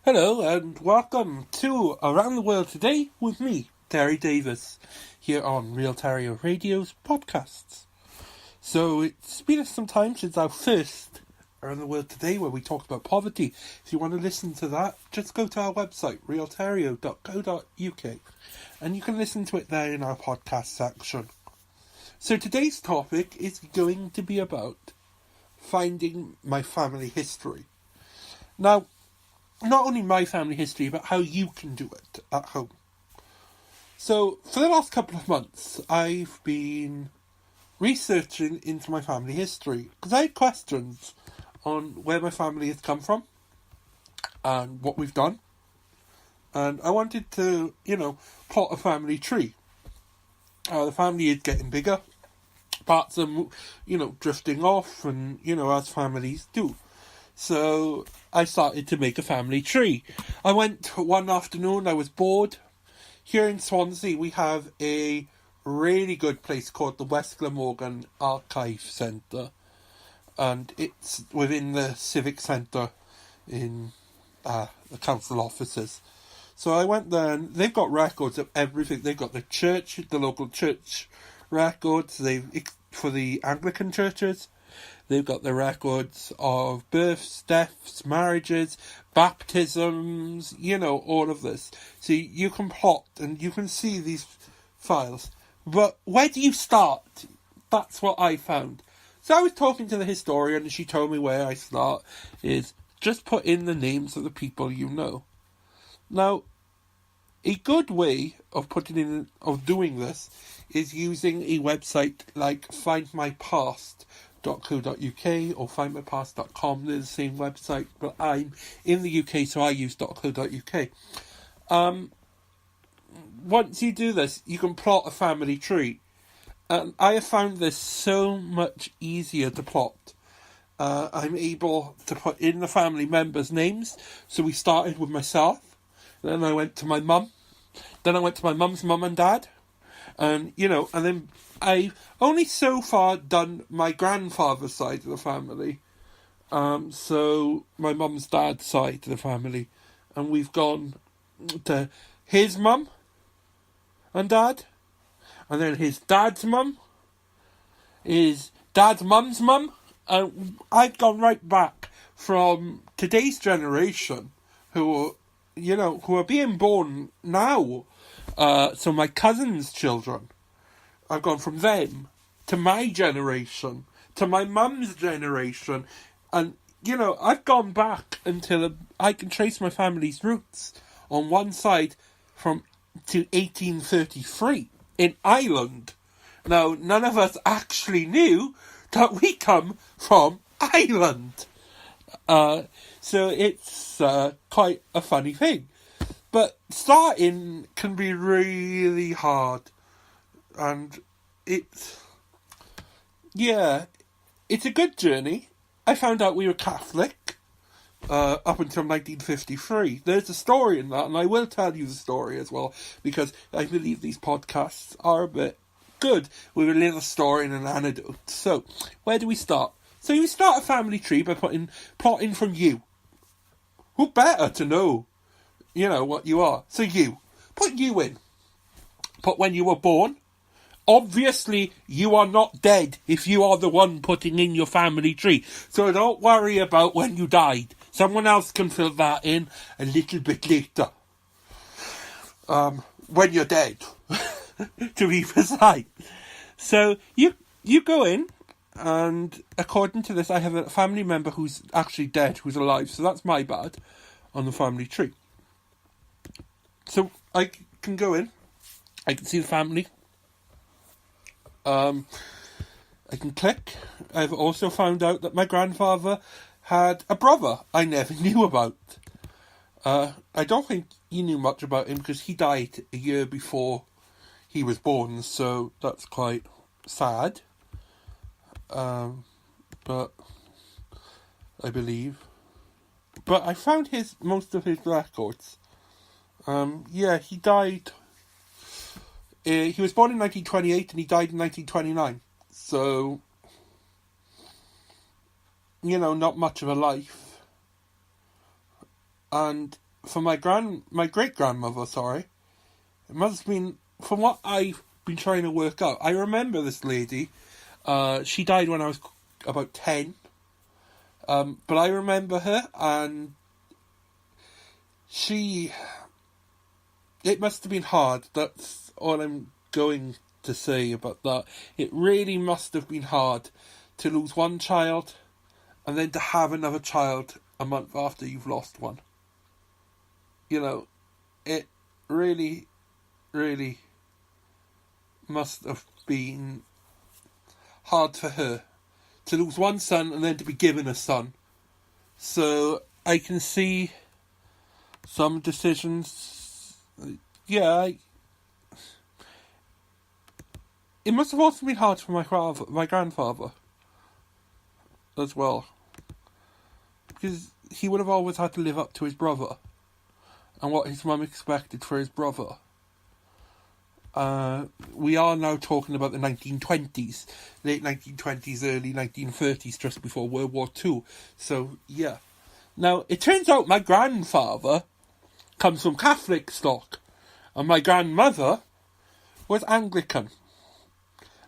Hello and welcome to Around the World Today with me, Terry Davis, here on Real Terry Radio's podcasts. So it's been some time since our first Around the World Today where we talked about poverty. If you want to listen to that, just go to our website, realterrio.co.uk, and you can listen to it there in our podcast section. So today's topic is going to be about finding my family history. Now, not only my family history, but how you can do it at home. So, for the last couple of months, I've been researching into my family history because I had questions on where my family has come from and what we've done. And I wanted to, plot a family tree. The family is getting bigger. Parts of them, drifting off and, as families do. So I started to make a family tree. I went one afternoon, I was bored. Here in Swansea we have a really good place called the West Glamorgan Archive Centre. And it's within the Civic Centre in the council offices. So I went there and they've got records of everything. They've got the church, the local church records, for the Anglican churches. They've got the records of births, deaths, marriages, baptisms, all of this. So you can plot and you can see these files. But where do you start? That's what I found. So I was talking to the historian and she told me where I start is just put in the names of the people you know. Now, a good way of doing this is using a website like findmypast.co.uk or findmypast.com. They're the same website, but I'm in the UK, so I use .co.uk. Once you do this, you can plot a family tree. And I have found this so much easier to plot. I'm able to put in the family members' names. So we started with myself. Then I went to my mum. Then I went to my mum's mum and dad. And, and then I've only so far done my grandfather's side of the family. So my mum's dad's side of the family. And we've gone to his mum and dad. And then his dad's mum. His dad's mum's mum. And I've gone right back from today's generation who are being born now. So my cousin's children, I've gone from them to my generation, to my mum's generation. And, I've gone back until I can trace my family's roots on one side to 1833 in Ireland. Now, none of us actually knew that we come from Ireland. So it's quite a funny thing. But starting can be really hard. And it's a good journey. I found out we were Catholic up until 1953. There's a story in that, and I will tell you the story as well, because I believe these podcasts are a bit good with a little story and an anecdote. So, where do we start? So you start a family tree by plotting from you. Who better to know, what you are? So you. Put you in. Put when you were born. Obviously, you are not dead if you are the one putting in your family tree. So don't worry about when you died. Someone else can fill that in a little bit later. When you're dead, to be precise. So you go in, and according to this, I have a family member who's actually dead, who's alive. So that's my bad on the family tree. So I can go in. I can see the family. I can click. I've also found out that my grandfather had a brother I never knew about. I don't think you knew much about him because he died a year before he was born, so that's quite sad. But I believe. But I found most of his records. He died. He was born in 1928 and he died in 1929. So, not much of a life. And for my great grandmother, sorry, it must have been, from what I've been trying to work out, I remember this lady, she died when I was about 10, but I remember her, and it must have been hard, that's all I'm going to say about that. It really must have been hard to lose one child, and then to have another child a month after you've lost one. You know, it really, really must have been hard for her to lose one son and then to be given a son. So I can see some decisions. Yeah, it must have also been hard for my grandfather as well, because he would have always had to live up to his brother and what his mum expected for his brother. We are now talking about the 1920s, late 1920s, early 1930s, just before World War II. So, yeah. Now, it turns out my grandfather comes from Catholic stock, and my grandmother was Anglican.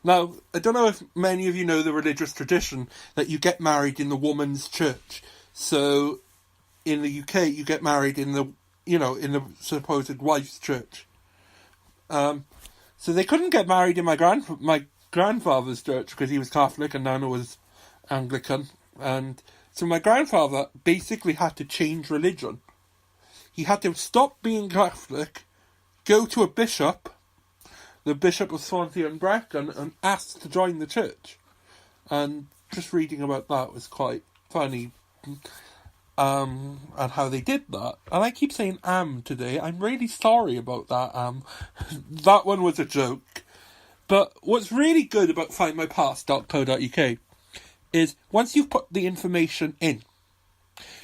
Now, I don't know if many of you know the religious tradition that you get married in the woman's church. So, in the UK, you get married in the supposed wife's church. So they couldn't get married in my grandfather's church because he was Catholic and Nana was Anglican. And so my grandfather basically had to change religion. He had to stop being Catholic, go to a bishop, the Bishop of Swansea and Brecon, and ask to join the church. And just reading about that was quite funny. And how they did that. And I keep saying today. I'm really sorry about that. That one was a joke. But what's really good about findmypast.co.uk is once you've put the information in,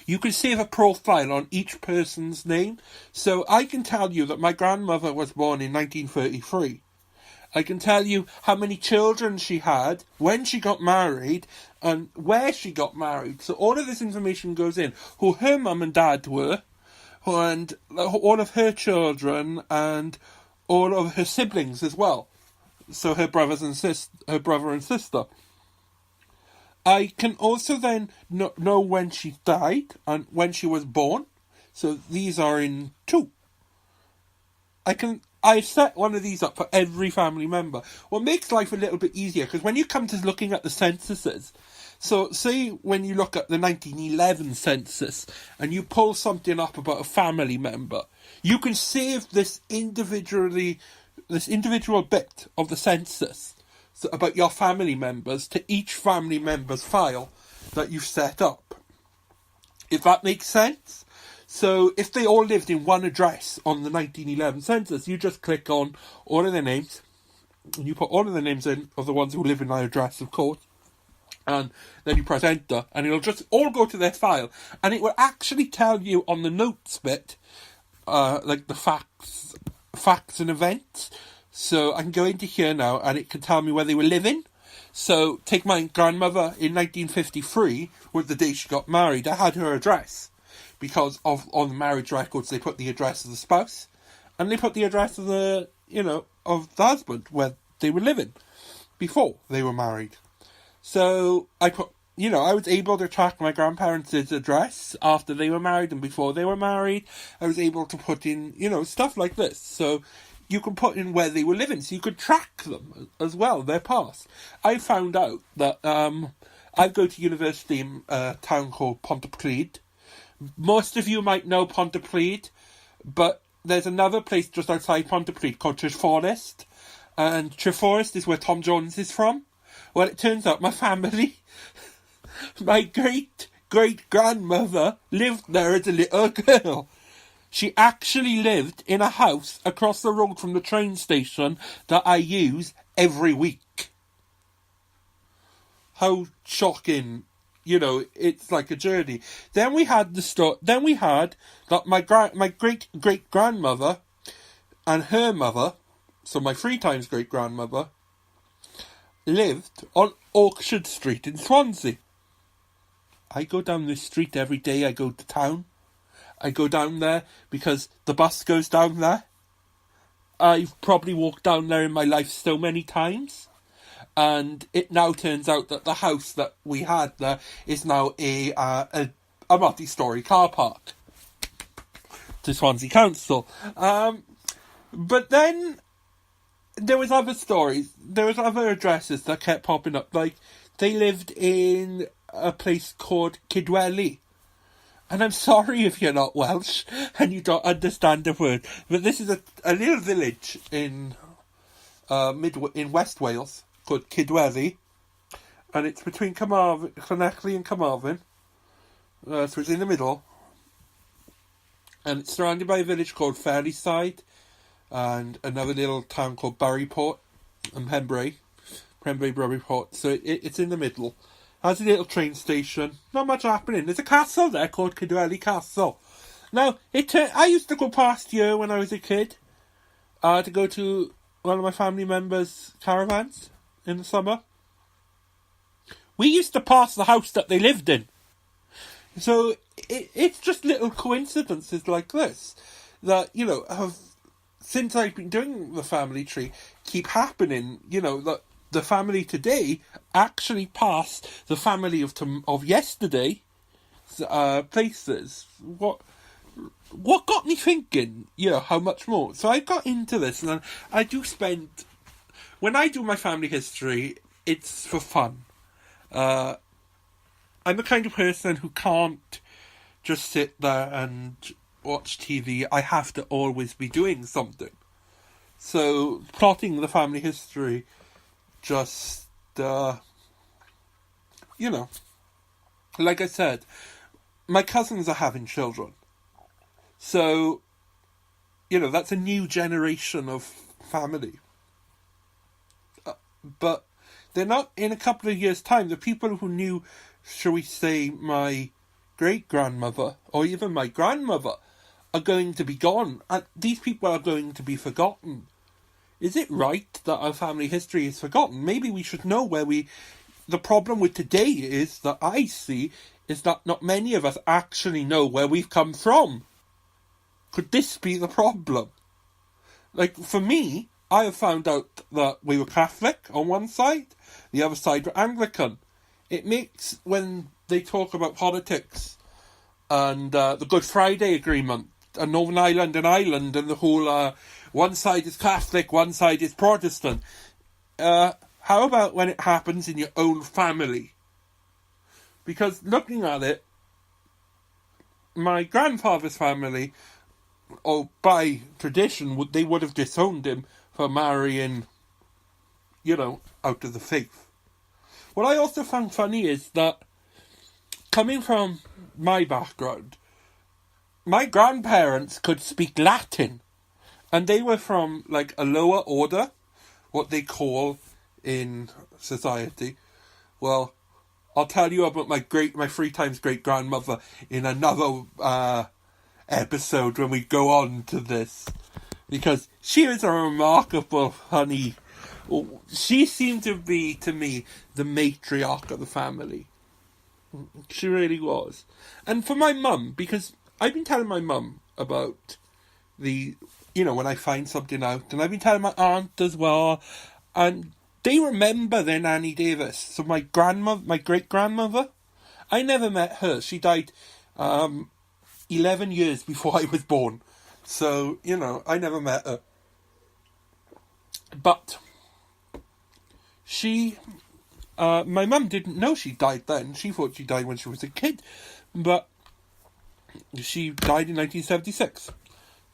you can save a profile on each person's name. So I can tell you that my grandmother was born in 1933. I can tell you how many children she had, when she got married, and where she got married. So all of this information goes in. Who her mum and dad were, and all of her children, and all of her siblings as well. So her brother and sister. I can also then know when she died and when she was born. So these are in 2. I set one of these up for every family member. What makes life a little bit easier, because when you come to looking at the censuses, so say when you look at the 1911 census and you pull something up about a family member, you can save this individual bit of the census about your family members to each family member's file that you've set up. If that makes sense? So if they all lived in one address on the 1911 census, you just click on all of their names, and you put all of the names in of the ones who live in that address, of course, and then you press enter, and it'll just all go to their file, and it will actually tell you on the notes bit, like the facts and events. So I can go into here now, and it can tell me where they were living. So take my grandmother in 1953, was the day she got married. I had her address. Because on the marriage records, they put the address of the spouse, and they put the address of the husband where they were living before they were married. So I was able to track my grandparents' address after they were married and before they were married. I was able to put in, stuff like this. So you can put in where they were living, so you could track them as well, their past. I found out that I go to university in a town called Pontypridd. Most of you might know Pontypridd, but there's another place just outside Pontypridd called Treforest, and Treforest is where Tom Jones is from. Well, it turns out my family, my great-great-grandmother lived there as a little girl. She actually lived in a house across the road from the train station that I use every week. How shocking. It's like a journey. Then we had that my great-great-grandmother and her mother, so my 3 times great-grandmother, lived on Orchard Street in Swansea. I go down this street every day I go to town. I go down there because the bus goes down there. I've probably walked down there in my life so many times. And it now turns out that the house that we had there is now a multi-storey car park to Swansea Council. But then there was other stories. There was other addresses that kept popping up. Like, they lived in a place called Kidwelly. And I'm sorry if you're not Welsh and you don't understand the word, but this is a little village in West Wales called Kidwelly, and it's between Llanelli and Carmarthen, so it's in the middle, and it's surrounded by a village called Ferryside, and another little town called Barryport, and Pembrey, Barryport, so it's in the middle. Has a little train station, not much happening. There's a castle there called Kidwelly Castle. Now, I used to go past here when I was a kid, to go to one of my family members' caravans in the summer. We used to pass the house that they lived in. So it's just little coincidences like this that, have, since I've been doing the family tree, keep happening. That the family today actually passed the family of yesterday places. What got me thinking, how much more? So I got into this, and I do spend, when I do my family history, it's for fun. I'm the kind of person who can't just sit there and watch TV. I have to always be doing something. So plotting the family history just, like I said, my cousins are having children. So, that's a new generation of family. But they're not, in a couple of years' time, the people who knew, shall we say, my great-grandmother, or even my grandmother, are going to be gone. And these people are going to be forgotten. Is it right that our family history is forgotten? Maybe we should know where the problem with today is, that I see, is that not many of us actually know where we've come from. Could this be the problem? Like, for me, I have found out that we were Catholic on one side, the other side were Anglican. It makes, when they talk about politics and the Good Friday Agreement and Northern Ireland and Ireland and the whole one side is Catholic, one side is Protestant. How about when it happens in your own family? Because looking at it, my grandfather's family, or by tradition, they would have disowned him for marrying, out of the faith. What I also found funny is that, coming from my background, my grandparents could speak Latin, and they were from, like, a lower order, what they call in society. Well, I'll tell you about my 3 times great-grandmother in another episode when we go on to this, because she was a remarkable, funny. She seemed to be, to me, the matriarch of the family. She really was. And for my mum, because I've been telling my mum about when I find something out, and I've been telling my aunt as well, and they remember their Nanny Davis. So my great-grandmother, I never met her. She died 11 years before I was born. So, I never met her. But my mum didn't know she died then. She thought she died when she was a kid. But she died in 1976,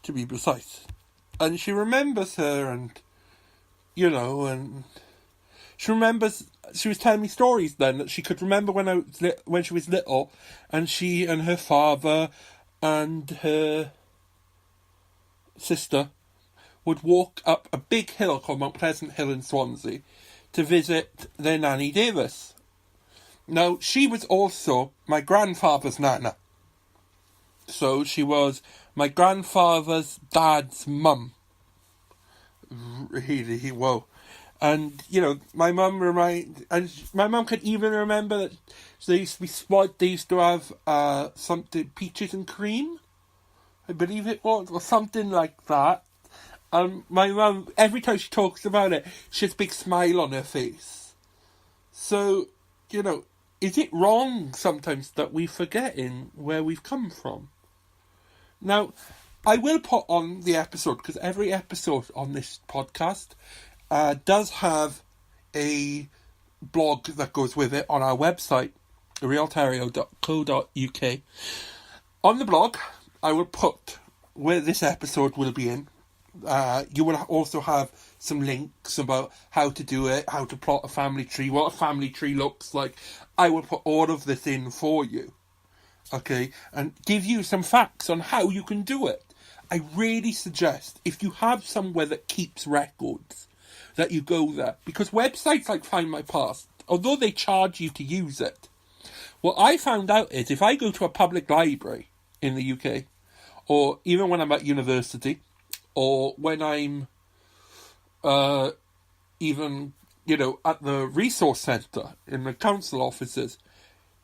to be precise. And she remembers her, and, and she remembers, she was telling me stories then that she could remember when she was little, and she and her father and her sister would walk up a big hill called Mount Pleasant Hill in Swansea to visit their Nanny Davis. Now, she was also my grandfather's nana. So she was my grandfather's dad's mum. Really, whoa. And, my mum could even remember that they used to have something, peaches and cream. I believe it was, or something like that. My mum, every time she talks about it, she has a big smile on her face. So, is it wrong sometimes that we're forgetting where we've come from? Now, I will put on the episode, because every episode on this podcast does have a blog that goes with it on our website, realterrio.co.uk. On the blog, I will put where this episode will be in. You will also have some links about how to do it, how to plot a family tree, what a family tree looks like. I will put all of this in for you, okay, and give you some facts on how you can do it. I really suggest, if you have somewhere that keeps records, that you go there. Because websites like Find My Past, although they charge you to use it, what I found out is if I go to a public library in the UK, or even when I'm at university, or when I'm even, at the resource centre in the council offices,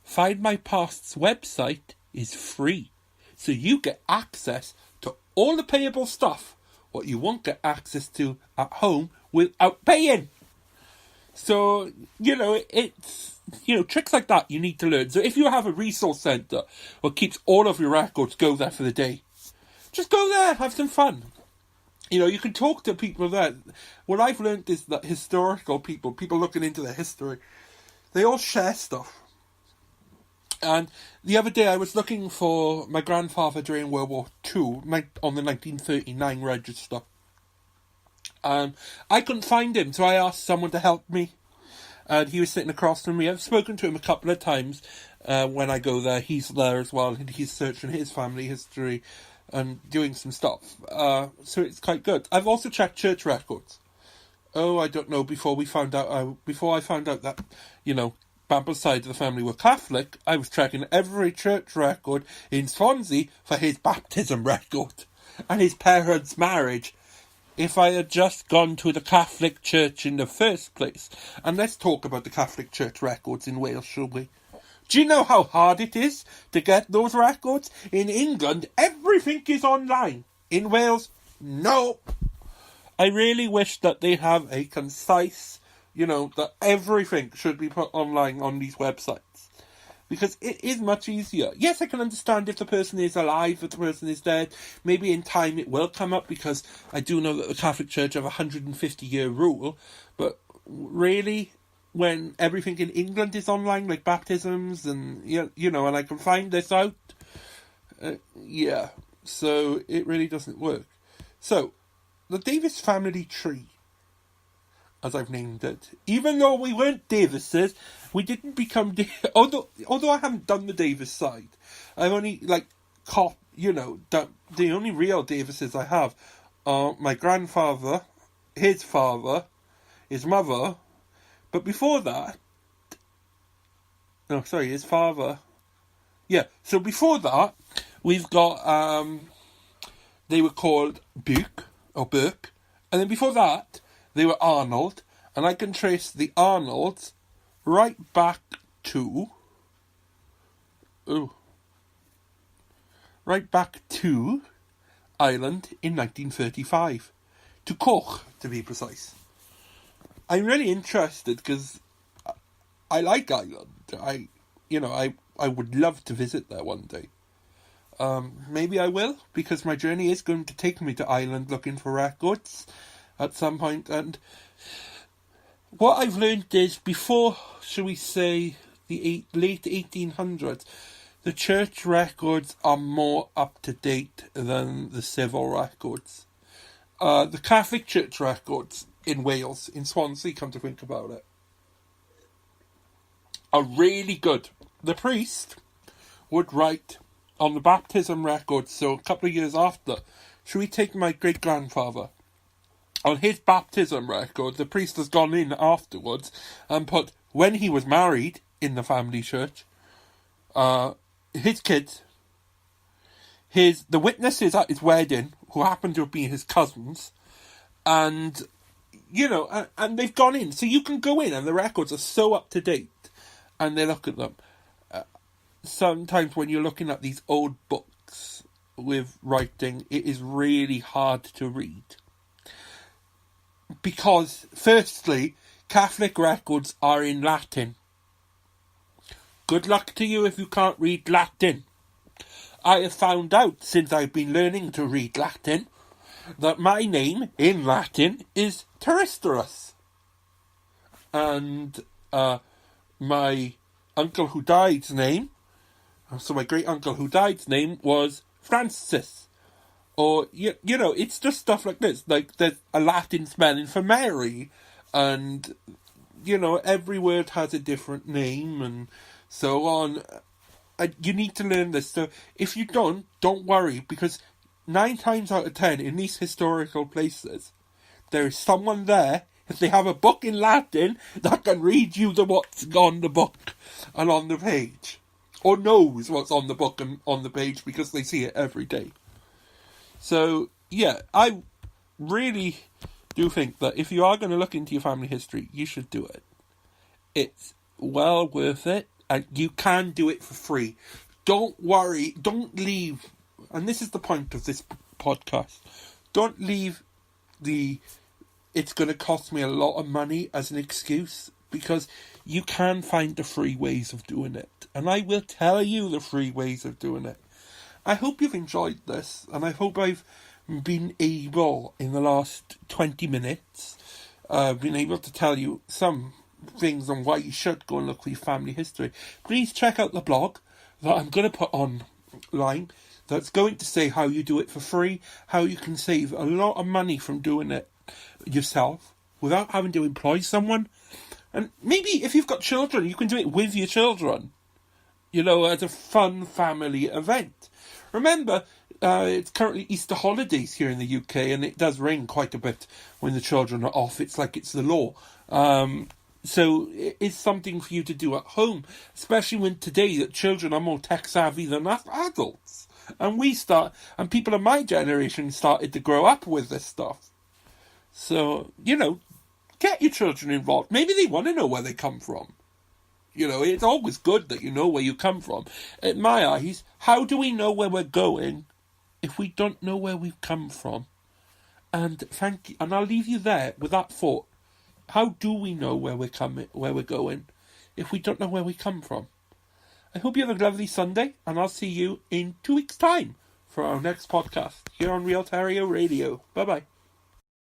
Find My Past's website is free. So you get access to all the payable stuff, what you won't get access to at home without paying. So, it's, tricks like that you need to learn. So if you have a resource centre that keeps all of your records, go there for the day. Just go there, have some fun. You can talk to people there. What I've learned is that historical people looking into their history, they all share stuff. And the other day I was looking for my grandfather during World War II on the 1939 register. I couldn't find him, so I asked someone to help me. And he was sitting across from me. I've spoken to him a couple of times when I go there. He's there as well, and he's searching his family history and doing some stuff. So it's quite good. I've also checked church records. Oh, I don't know, before I found out that, Bamble's side of the family were Catholic, I was checking every church record in Swansea for his baptism record and his parents' marriage, if I had just gone to the Catholic Church in the first place. And let's talk about the Catholic Church records in Wales, shall we? Do you know how hard it is to get those records? In England, everything is online. In Wales, no. I really wish that they have a concise, that everything should be put online on these websites. Because it is much easier. Yes, I can understand if the person is alive, if the person is dead. Maybe in time it will come up, because I do know that the Catholic Church have a 150-year rule. But really, when everything in England is online, like baptisms and, and I can find this out, so it really doesn't work. So, the Davis family tree, as I've named it, even though we weren't Davises, we didn't become although I haven't done the Davis side, I've only the only real Davises I have are my grandfather, his father, his mother, but before that, his father, so before that, we've got, they were called Burke, and then before that, they were Arnold, and I can trace the Arnolds right back to Ireland in 1935, to Cork, to be precise. I'm really interested because I like Ireland. I would love to visit there one day. Maybe I will, because my journey is going to take me to Ireland looking for records at some point. And what I've learned is, before, shall we say, the late 1800s, the church records are more up to date than the civil records. The Catholic Church records in Wales, in Swansea, come to think about it, are really good. The priest would write on the baptism records, so a couple of years after, should we take my great-grandfather? On his baptism record, the priest has gone in afterwards and put, when he was married in the family church, his kids, the witnesses at his wedding, who happened to have been his cousins, and, and they've gone in. So you can go in and the records are so up to date, and they look at them. Sometimes when you're looking at these old books, with writing, it is really hard to read. Because, firstly, Catholic records are in Latin. Good luck to you if you can't read Latin. I have found out, since I've been learning to read Latin, that my name in Latin is Teresterus. And my uncle who died's name, so my great uncle who died's name was Francis. Or, you know, it's just stuff like this. Like, there's a Latin spelling for Mary. And, you know, every word has a different name and so on. You need to learn this. So if you don't worry, because 9 times out of 10 in these historical places, there is someone there, if they have a book in Latin, that can read you what's on the book and on the page. Or knows what's on the book and on the page because they see it every day. So, yeah, I really do think that if you are going to look into your family history, you should do it. It's well worth it. And you can do it for free. Don't worry. Don't leave. And this is the point of this podcast. Don't leave it's going to cost me a lot of money as an excuse. Because you can find the free ways of doing it. And I will tell you the free ways of doing it. I hope you've enjoyed this. And I hope I've been able, in the last 20 minutes, been able to tell you some things on why you should go and look for your family history. Please check out the blog that I'm going to put online that's going to say how you do it for free, how you can save a lot of money from doing it yourself without having to employ someone. And maybe if you've got children, you can do it with your children, you know, as a fun family event. Remember, it's currently Easter holidays here in the UK, and it does rain quite a bit when the children are off. It's like it's the law. So it's something for you to do at home, especially when today that children are more tech savvy than us adults. And people of my generation started to grow up with this stuff. So, you know, get your children involved. Maybe they want to know where they come from. You know, it's always good that you know where you come from. In my eyes, how do we know where we're going if we don't know where we've come from? And thank you. And I'll leave you there with that thought. How do we know where we're going, if we don't know where we come from? I hope you have a lovely Sunday, and I'll see you in 2 weeks' time for our next podcast here on Real Terrier Radio. Bye-bye.